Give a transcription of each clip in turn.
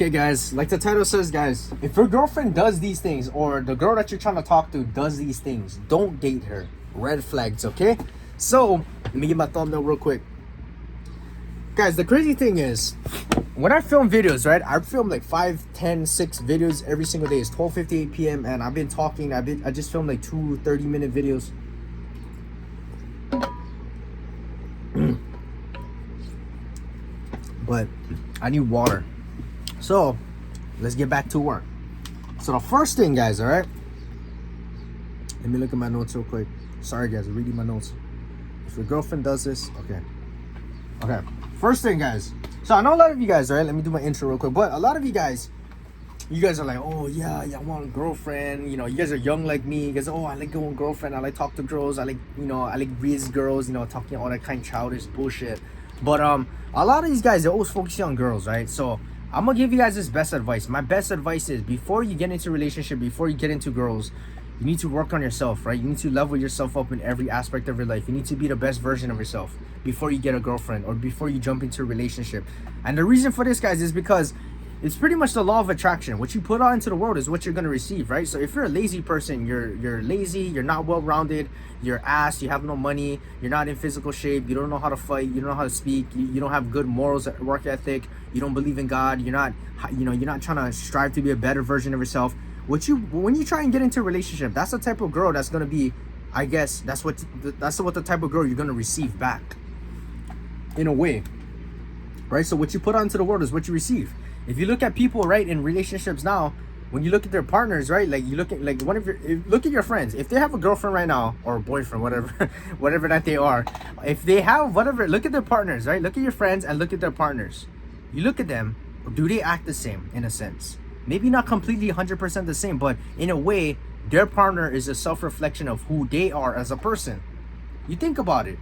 Okay, guys, like the title says, guys, if your girlfriend does these things or the girl that you're trying to talk to does these things, don't date her. Red flags, okay? So, let me get my thumbnail real quick. Guys, the crazy thing is, when I film videos, right, I film like 5, 10, 6 videos every single day. It's 12:58 p.m. and I've been talking. I just filmed like 2 30-minute videos. But I need water. So, let's get back to work. So the first thing, guys, all right? Let me look at my notes real quick. Sorry, guys, I'm reading my notes. If your girlfriend does this, okay. First thing, guys. So I know a lot of you guys, all right? Let me do my intro real quick. But a lot of you guys are like, oh yeah, I want a girlfriend. You know, you guys are young like me. You guys, oh, I like going girlfriend. I like talk to girls. I like vids girls. You know, talking all that kind of childish bullshit. But a lot of these guys, they're always focusing on girls, right? So I'm gonna give you guys this best advice. My best advice is, before you get into a relationship, before you get into girls, you need to work on yourself, right? You need to level yourself up in every aspect of your life. You need to be the best version of yourself before you get a girlfriend or before you jump into a relationship. And the reason for this, guys, is because it's pretty much the law of attraction. What you put out into the world is what you're going to receive, right? So if you're a lazy person, you're lazy, you're not well-rounded, you're ass, you have no money, you're not in physical shape, you don't know how to fight, you don't know how to speak, you don't have good morals, work ethic, you don't believe in God, you're not trying to strive to be a better version of yourself. When you try and get into a relationship, that's the type of girl that's going to be, I guess, that's what the type of girl you're going to receive back, in a way, right? So what you put out into the world is what you receive. If you look at people, right, in relationships now, when you look at their partners, right, like you look at look at your friends. If they have a girlfriend right now, or a boyfriend, whatever that they are, if they have whatever, look at their partners, right? Look at your friends and look at their partners. You look at them, do they act the same in a sense? Maybe not completely 100% the same, but in a way, their partner is a self-reflection of who they are as a person. You think about it.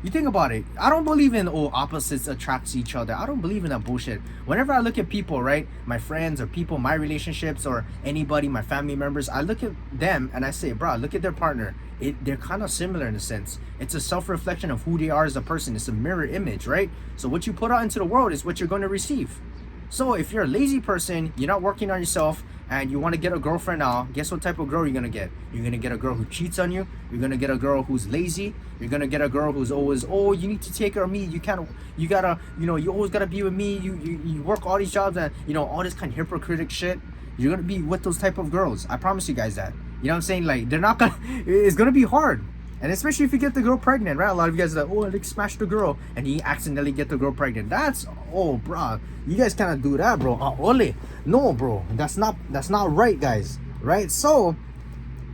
I don't believe in, opposites attracts each other. I don't believe in that bullshit. Whenever I look at people, right, my friends or people, my relationships, or anybody, my family members, I look at them and I say, bro, look at their partner. They're kind of similar in a sense. It's a self-reflection of who they are as a person. It's a mirror image, right? So what you put out into the world is what you're going to receive. So if you're a lazy person, you're not working on yourself, and you want to get a girlfriend now, guess what type of girl you're going to get? You're going to get a girl who cheats on you. You're going to get a girl who's lazy. You're going to get a girl who's always, oh, you need to take care of me. You always got to be with me. You work all these jobs and, all this kind of hypocritic shit. You're going to be with those type of girls. I promise you guys that. You know what I'm saying? Like, it's going to be hard. And especially if you get the girl pregnant, right? A lot of you guys are like, oh, I like smash the girl, and you accidentally get the girl pregnant. Bro, you guys cannot do that, bro. No, bro, that's not right, guys. Right? So,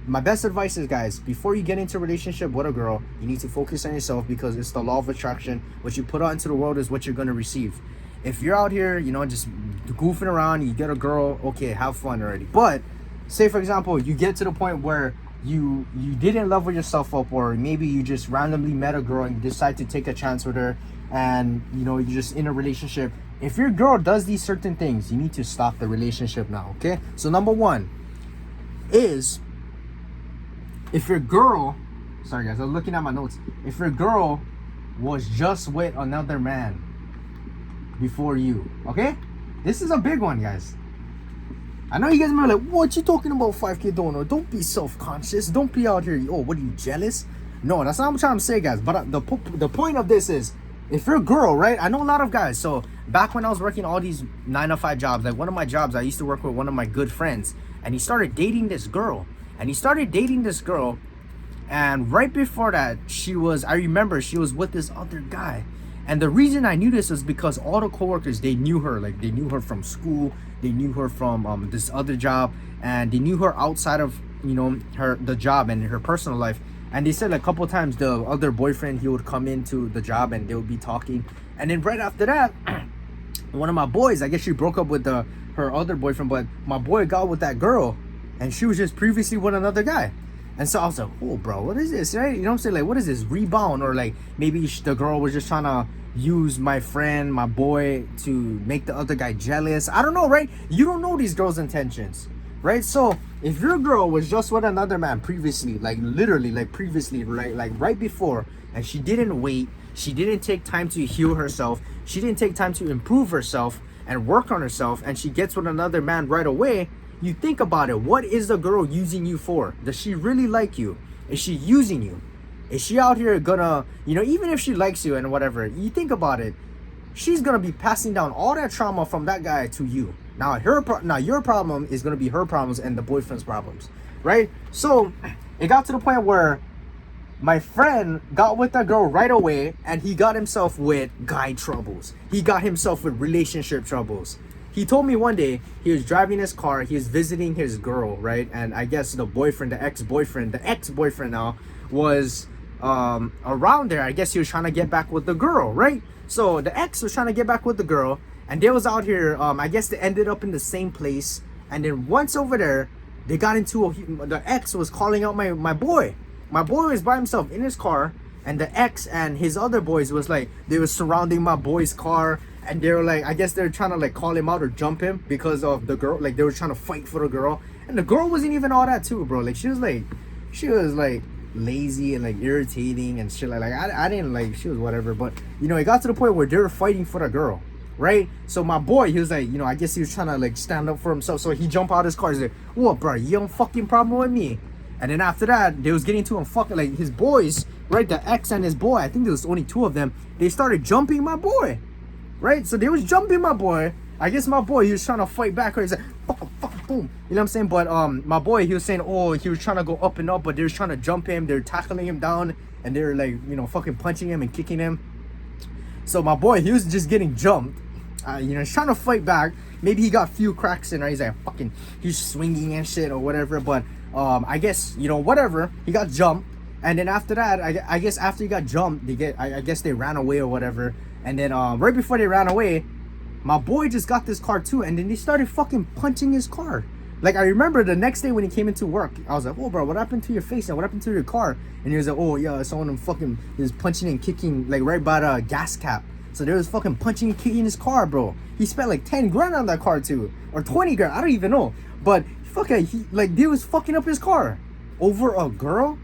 my best advice is, guys, before you get into a relationship with a girl, you need to focus on yourself, because it's the law of attraction. What you put out into the world is what you're gonna receive. If you're out here, just goofing around, you get a girl, okay, have fun already. But say, for example, you get to the point where you didn't level yourself up, or maybe you just randomly met a girl and you decide to take a chance with her, and you're just in a relationship. If your girl does these certain things, you need to stop the relationship now, okay? So number one is, if your girl, sorry guys, I'm looking at my notes, if your girl was just with another man before you, okay? This is a big one, guys. I know you guys might be like, what you talking about, 5K donor? Don't be self-conscious. Don't be out here, what are you, jealous? No, that's not what I'm trying to say, guys. But the point of this is, if you're a girl, right? I know a lot of guys. So back when I was working all these 9-to-5 jobs, like one of my jobs, I used to work with one of my good friends, and he started dating this girl. And right before that, I remember she was with this other guy. And the reason I knew this is because all the coworkers, they knew her. Like, they knew her from school, they knew her from this other job, and they knew her outside of the job and her personal life. And they said, like, a couple of times the other boyfriend, he would come into the job and they would be talking. And then right after that, one of my boys, I guess she broke up with her other boyfriend, but my boy got with that girl, and she was just previously with another guy. And so I was like, oh, bro, what is this, right? You know what I'm saying? Like, what is this, rebound? Or like, maybe the girl was just trying to use my friend, my boy, to make the other guy jealous. I don't know, right? You don't know these girls' intentions, right? So if your girl was just with another man previously, like literally, like previously, like right before, and she didn't wait, she didn't take time to heal herself, she didn't take time to improve herself, and work on herself and she gets with another man right away, you think about it. What is the girl using you for? Does she really like you? Is she using you? Is she out here gonna, even if she likes you and whatever, you think about it, she's gonna be passing down all that trauma from that guy to you. Now your problem is gonna be her problems and the boyfriend's problems, right? So it got to the point where my friend got with that girl right away and he got himself with guy troubles. He got himself with relationship troubles. He told me one day he was driving his car, he was visiting his girl, right? And I guess the ex-boyfriend now was around there. I guess he was trying to get back with the girl, right? So the ex was trying to get back with the girl and they was out here, I guess they ended up in the same place. And then once over there, they got into the ex was calling out my boy. My boy was by himself in his car, and the ex and his other boys was like, they were surrounding my boy's car, and they were like, I guess they're trying to like call him out or jump him because of the girl. Like they were trying to fight for the girl, and the girl wasn't even all that too, bro. Like she was like lazy and like irritating and shit. Like I didn't like, she was whatever, but it got to the point where they were fighting for the girl, right? So my boy, he was like, I guess he was trying to like stand up for himself. So he jumped out his car. He's like, what, bro? You don't fucking problem with me? And then after that, they was getting to him fucking like his boys, right? The ex and his boy, I think there was only two of them. They started jumping my boy, right? So they was jumping my boy. I guess my boy, he was trying to fight back. Right? He's like, fuck, boom. You know what I'm saying? But my boy, he was saying, oh, he was trying to go up and up, but they was trying to jump him. They're tackling him down, and they're like, fucking punching him and kicking him. So my boy, he was just getting jumped. He's trying to fight back. Maybe he got a few cracks in, right? He's like, he's swinging and shit or whatever. But I guess, whatever. He got jumped. And then after that, I guess after he got jumped, I guess they ran away or whatever. And then right before they ran away, my boy just got this car too. And then they started fucking punching his car. Like, I remember the next day when he came into work, I was like, oh, bro, what happened to your face and what happened to your car? And he was like, oh, yeah, someone fucking is punching and kicking, like, right by the gas cap. So they was fucking punching and kicking his car, bro. He spent like 10 grand on that car too. Or 20 grand, I don't even know. But they was fucking up his car over a girl,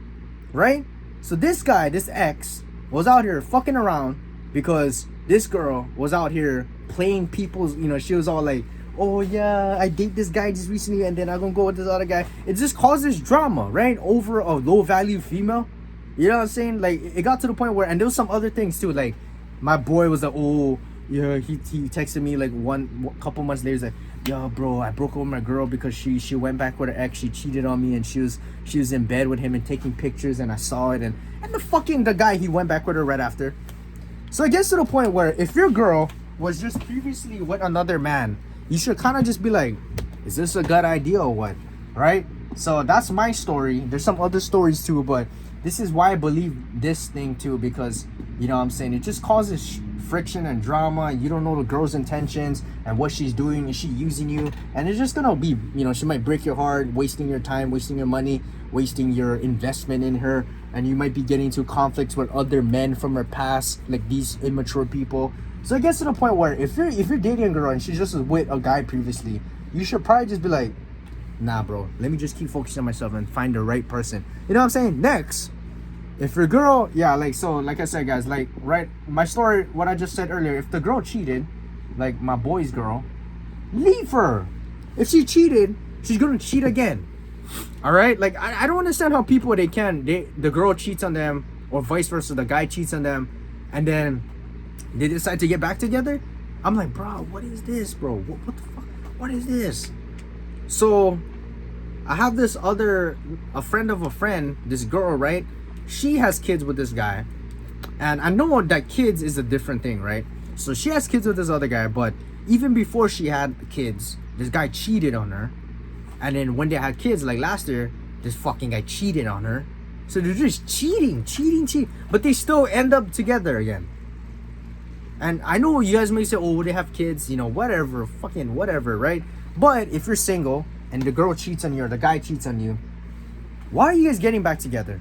right? So this guy, this ex, was out here fucking around because this girl was out here playing people's, she was all like, oh yeah, I date this guy just recently and then I'm gonna go with this other guy. It just causes drama, right? Over a low value female. You know what I'm saying? Like, it got to the point where, and there was some other things too, like, my boy was like, oh, yeah, he texted me like couple months later. He's like, yo, bro, I broke up with my girl because she went back with her ex. She cheated on me and she was in bed with him and taking pictures and I saw it. And the guy, he went back with her right after. So it gets to the point where if your girl was just previously with another man, you should kind of just be like, is this a good idea or what? Right? So that's my story. There's some other stories too, but this is why I believe this thing too, because you know what I'm saying, it just causes friction and drama. You don't know the girl's intentions and what she's doing. Is she using you? And it's just gonna be, she might break your heart, wasting your time, wasting your money, wasting your investment in her, and you might be getting into conflicts with other men from her past, like these immature people. So it gets to the point where if you're dating a girl and she's just with a guy previously, you should probably just be like, nah, bro, let me just keep focusing on myself and find the right person. You know what I'm saying? Next, if your girl, like I said, guys, like, right, my story, what I just said earlier, if the girl cheated, like my boy's girl, leave her. If she cheated, she's gonna cheat again. All right? Like, I don't understand how people, the girl cheats on them, or vice versa, the guy cheats on them, and then they decide to get back together. I'm like, bro, what is this, bro? What the fuck? What is this? So I have a friend of a friend, this girl, right? She has kids with this guy. And I know that kids is a different thing, right? So she has kids with this other guy, but even before she had kids, this guy cheated on her. And then when they had kids, like last year, this fucking guy cheated on her. So they're just cheating. But they still end up together again. And I know you guys may say, oh, they have kids, whatever, fucking whatever, right? But if you're single and the girl cheats on you or the guy cheats on you, why are you guys getting back together?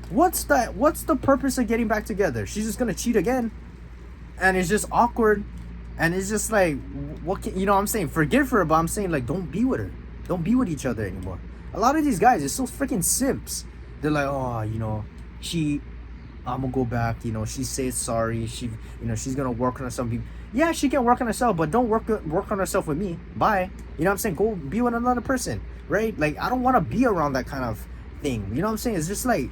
What's the purpose of getting back together? She's just gonna cheat again, and it's just awkward, and it's just like, I'm saying, forgive her, but I'm saying, like, don't be with her, don't be with each other anymore. A lot of these guys are so freaking simps. They're like, oh, she I'm gonna go back. She says sorry. She's gonna work on herself. Yeah, she can work on herself, but don't work on herself with me. Bye. You know what I'm saying? Go be with another person, right? Like, I don't want to be around that kind of thing. You know what I'm saying? It's just like,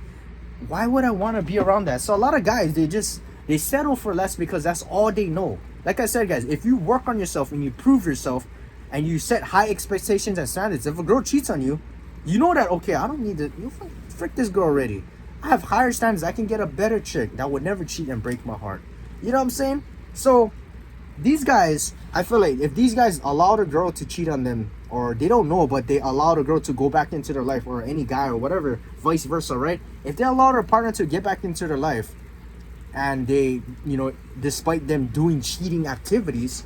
why would I want to be around that? So a lot of guys, they settle for less because that's all they know. Like I said, guys, if you work on yourself and you prove yourself and you set high expectations and standards, if a girl cheats on you, you know that, okay, I don't need to, frick this girl already. I have higher standards. I can get a better chick that would never cheat and break my heart. You know what I'm saying? So these guys, I feel like if these guys allow the girl to cheat on them, or they don't know, but they allow the girl to go back into their life, or any guy or whatever, vice versa, right? If they allow their partner to get back into their life, and they, despite them doing cheating activities,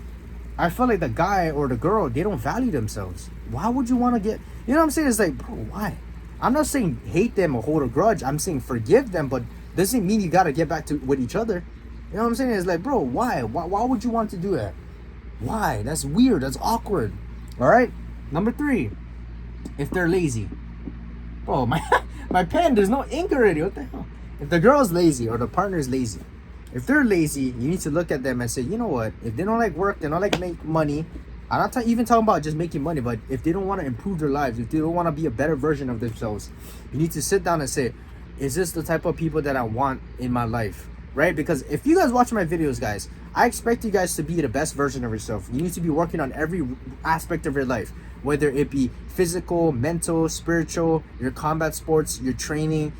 I feel like the guy or the girl, they don't value themselves. Why would you want to get, you know what I'm saying? It's like, bro, why? I'm not saying hate them or hold a grudge. I'm saying forgive them, but doesn't mean you got to get back to with each other. You know what I'm saying? It's like, bro, why? Why would you want to do that? Why? That's weird. That's awkward. All right. Number 3, if they're lazy. Bro, my pen, there's no ink already. What the hell? If the girl's lazy or the partner's lazy, if they're lazy, you need to look at them and say, you know what? If they don't like work, they don't like make money. I'm not even talking about just making money, but if they don't want to improve their lives, if they don't want to be a better version of themselves, you need to sit down and say, is this the type of people that I want in my life? Right? Because if you guys watch my videos, guys, I expect you guys to be the best version of yourself. You need to be working on every aspect of your life, whether it be physical, mental, spiritual, your combat sports, your training,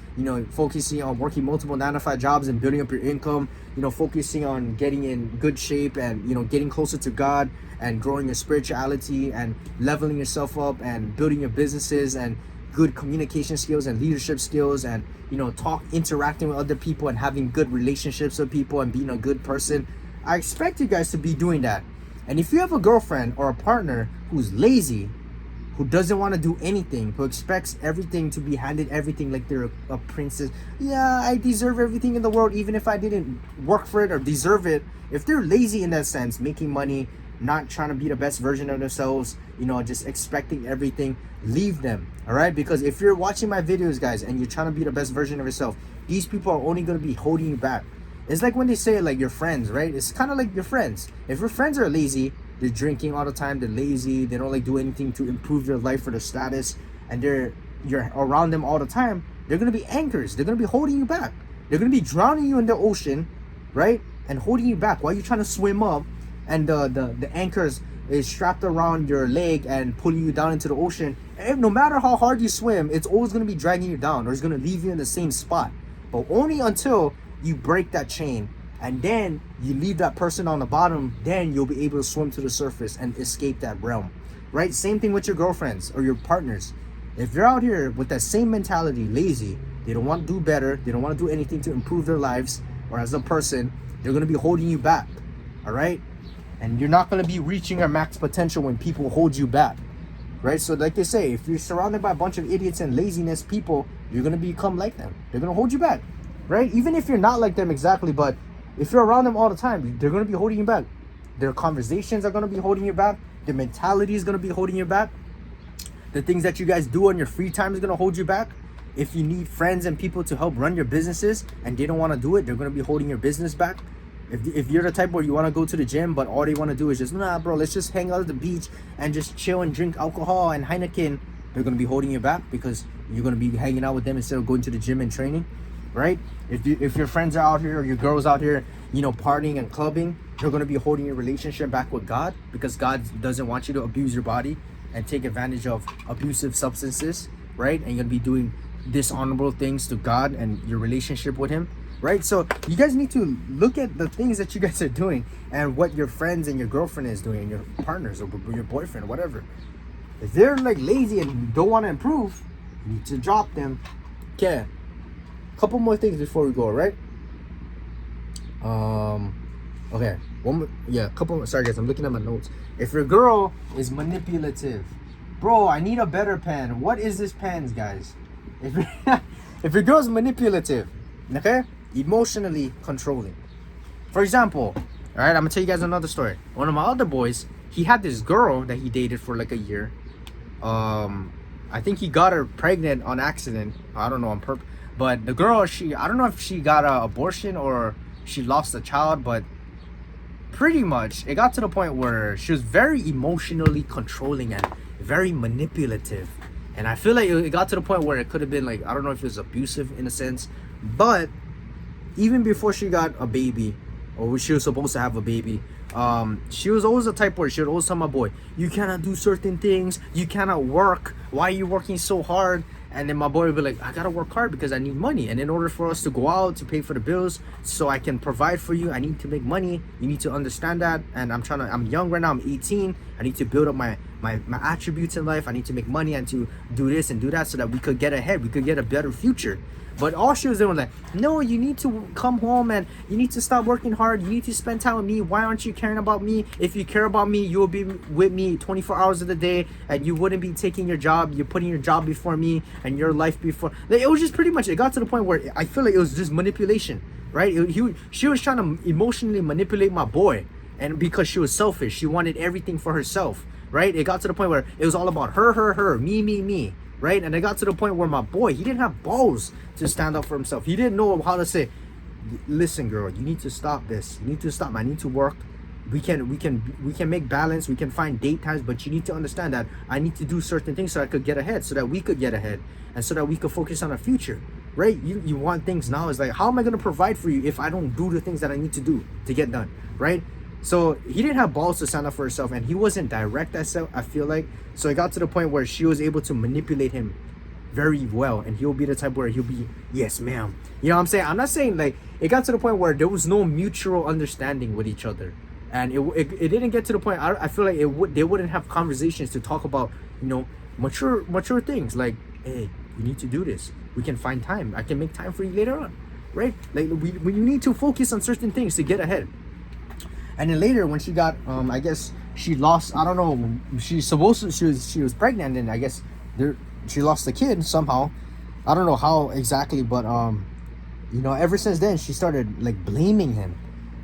focusing on working multiple 9-to-5 jobs and building up your income, focusing on getting in good shape and, getting closer to God and growing your spirituality and leveling yourself up and building your businesses and good communication skills and leadership skills and interacting with other people and having good relationships with people and being a good person. I expect you guys to be doing that. And if you have a girlfriend or a partner who's lazy, who doesn't want to do anything, who expects everything to be handed everything like they're a princess, yeah, I deserve everything in the world even if I didn't work for it or deserve it. If they're lazy in that sense, making money, not trying to be the best version of themselves, just expecting everything, leave them. All right? Because if you're watching my videos, guys, and you're trying to be the best version of yourself, these people are only going to be holding you back. It's like when they say, like, your friends, right? It's kind of like your friends. If your friends are lazy, they're drinking all the time, they're lazy, they don't like do anything to improve their life or their status, and you're around them all the time, they're going to be anchors. They're going to be holding you back. They're going to be drowning you in the ocean, right? And holding you back while you're trying to swim up, and the anchors is strapped around your leg and pulling you down into the ocean. And no matter how hard you swim, it's always going to be dragging you down, or it's going to leave you in the same spot. But only until you break that chain and then you leave that person on the bottom, then you'll be able to swim to the surface and escape that realm, right? Same thing with your girlfriends or your partners. If you're out here with that same mentality, lazy, they don't want to do better, they don't want to do anything to improve their lives or as a person, they're going to be holding you back. All right? And you're not going to be reaching your max potential when people hold you back, right? So like they say, if you're surrounded by a bunch of idiots and laziness people, you're going to become like them. They're going to hold you back, right? Even if you're not like them exactly, but if you're around them all the time, they're going to be holding you back. Their conversations are going to be holding you back. Their mentality is going to be holding you back. The things that you guys do on your free time is going to hold you back. If you need friends and people to help run your businesses and they don't want to do it, they're going to be holding your business back. If you're the type where you want to go to the gym, but all they want to do is just, nah, bro, let's just hang out at the beach and just chill and drink alcohol and Heineken, they're going to be holding you back because you're going to be hanging out with them instead of going to the gym and training, right? If your friends are out here or your girls out here, partying and clubbing, they're going to be holding your relationship back with God because God doesn't want you to abuse your body and take advantage of abusive substances, right? And you're going to be doing dishonorable things to God and your relationship with Him. Right? So you guys need to look at the things that you guys are doing and what your friends and your girlfriend is doing, and your partners or your boyfriend, whatever. If they're like lazy and don't want to improve, you need to drop them. Okay. Couple more things before we go, right? Okay. Couple more. Sorry guys, I'm looking at my notes. If your girl is manipulative, bro, I need a better pen. What is this pen, guys? If your girl's manipulative, okay? Emotionally controlling. For example, all right, I'm gonna tell you guys another story. One of my other boys, he had this girl that he dated for like a year. I think he got her pregnant on accident. I don't know, on purpose. But the girl, I don't know if she got an abortion or she lost a child, but pretty much it got to the point where she was very emotionally controlling and very manipulative. And I feel like it got to the point where it could have been like, I don't know if it was abusive in a sense, but even before she got a baby, or she was supposed to have a baby, she was always the type where she would always tell my boy, you cannot do certain things, you cannot work, why are you working so hard? And then my boy would be like, I gotta work hard because I need money, and in order for us to go out to pay for the bills so I can provide for you, I need to make money. You need to understand that. And I'm young right now, I'm 18, I need to build up my attributes in life. I need to make money and to do this and do that so that we could get ahead, we could get a better future. But all she was doing was like, no, you need to come home and you need to stop working hard. You need to spend time with me. Why aren't you caring about me? If you care about me, you will be with me 24 hours of the day, and you wouldn't be taking your job. You're putting your job before me and your life before. Like, it was just pretty much, it got to the point where I feel like it was just manipulation, right? She was trying to emotionally manipulate my boy. And because she was selfish, she wanted everything for herself, right? It got to the point where it was all about her, me. Right? And it got to the point where my boy, he didn't have balls to stand up for himself. He didn't know how to say, listen, girl, you need to stop this. You need to stop. I need to work. We can make balance. We can find date times, but you need to understand that I need to do certain things so I could get ahead, so that we could get ahead, and so that we could focus on our future. Right? You want things now. It's like, how am I going to provide for you if I don't do the things that I need to do to get done? Right? So he didn't have balls to stand up for himself, and he wasn't direct as I feel like. So it got to the point where she was able to manipulate him very well, and he'll be the type where he'll be, yes ma'am. You know what I'm saying? I'm not saying, like, it got to the point where there was no mutual understanding with each other, and it didn't get to the point. I feel like they wouldn't have conversations to talk about, you know, mature things, like, hey, you need to do this. We can find time. I can make time for you later on, right? Like, we need to focus on certain things to get ahead. And then later, when she got, I guess she lost, I don't know, she was pregnant, and I guess she lost the kid somehow. I don't know how exactly, but you know, ever since then she started like blaming him.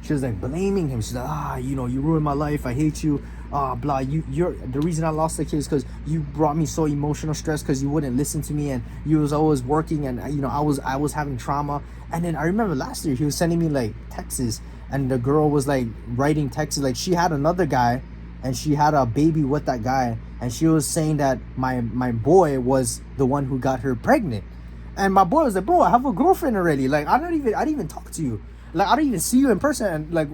She was like blaming him. She's like, you know, you ruined my life. I hate you. Blah. You're the reason I lost the kid is because you brought me so emotional stress because you wouldn't listen to me, and you was always working, and you know, I was having trauma. And then I remember last year he was sending me like texts, and the girl was like writing texts like she had another guy, and she had a baby with that guy, and she was saying that my boy was the one who got her pregnant. And my boy was like, bro, I have a girlfriend already. Like, I didn't even talk to you. Like, I don't even see you in person. And like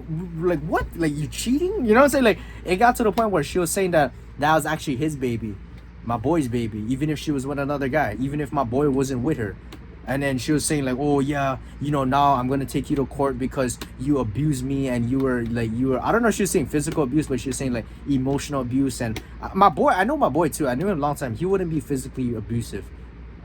what? Like, you cheating? You know what I'm saying? Like, it got to the point where she was saying that was actually his baby, my boy's baby, even if she was with another guy, even if my boy wasn't with her. And then she was saying like, oh yeah, you know, now I'm gonna take you to court because you abused me, and you were I don't know if she was saying physical abuse, but she was saying like emotional abuse. And my boy, I know my boy too, I knew him a long time, he wouldn't be physically abusive.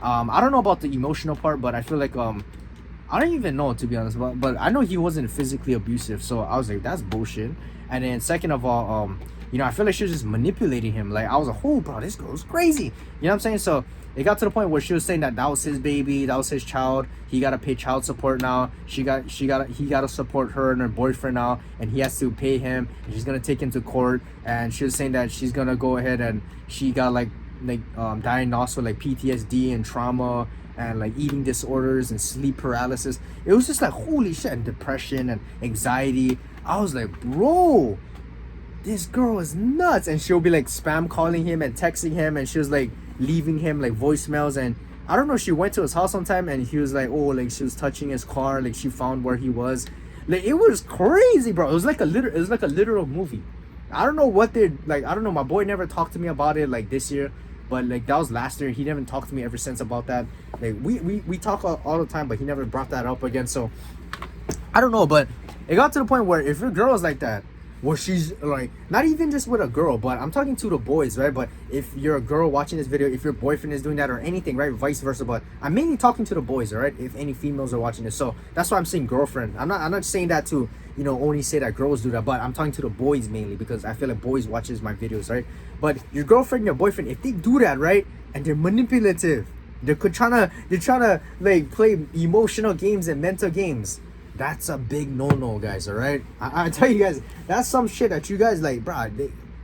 I don't know about the emotional part, but I feel like I don't even know, to be honest, but I know he wasn't physically abusive. So I was like, that's bullshit. And then second of all, you know, I feel like she was just manipulating him. Like, I was like, oh bro, this girl's crazy. You know what I'm saying? So it got to the point where she was saying that was his baby, that was his child. He gotta pay child support now. He gotta support her and her boyfriend now, and he has to pay him. And she's gonna take him to court. And she was saying that she's gonna go ahead, and she got like diagnosed with like PTSD and trauma and like eating disorders and sleep paralysis. It was just like, holy shit, and depression and anxiety. I was like, bro, this girl is nuts. And she'll be like spam calling him and texting him, and she was like leaving him like voicemails. And I don't know, she went to his house sometime, and he was like, oh, like she was touching his car, like she found where he was. Like, it was crazy, bro. It was like a literal movie. I don't know what they're like. I don't know, my boy never talked to me about it like this year, but like that was last year. He never talked to me ever since about that. Like, we talk all the time, but he never brought that up again. So I don't know, but it got to the point where if your girl is like that, where she's like, not even just with a girl, but I'm talking to the boys, right? But if you're a girl watching this video, if your boyfriend is doing that or anything, right, vice versa. But I'm mainly talking to the boys, all right, if any females are watching this. So that's why I'm saying girlfriend. I'm not saying that to, you know, only say that girls do that, but I'm talking to the boys mainly, because I feel like boys watches my videos, right? But your girlfriend, your boyfriend, if they do that, right, and they're manipulative, they're trying to like play emotional games and mental games, that's a big no-no, guys. All right, I tell you guys, that's some shit that you guys like, bro.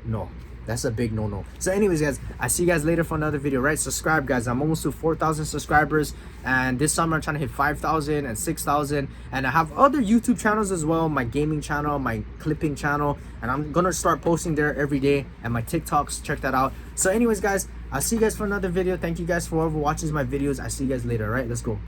No, That's a big no-no. So anyways, guys, I see you guys later for another video, right? Subscribe, guys. I'm almost to 4,000 subscribers, and this summer I'm trying to hit 5,000 and 6,000. And I have other YouTube channels as well, my gaming channel, my clipping channel, and I'm gonna start posting there every day, and my TikToks, check that out. So anyways, guys, I'll see you guys for another video. Thank you guys for whoever watches my videos. I see you guys later. All right, let's go.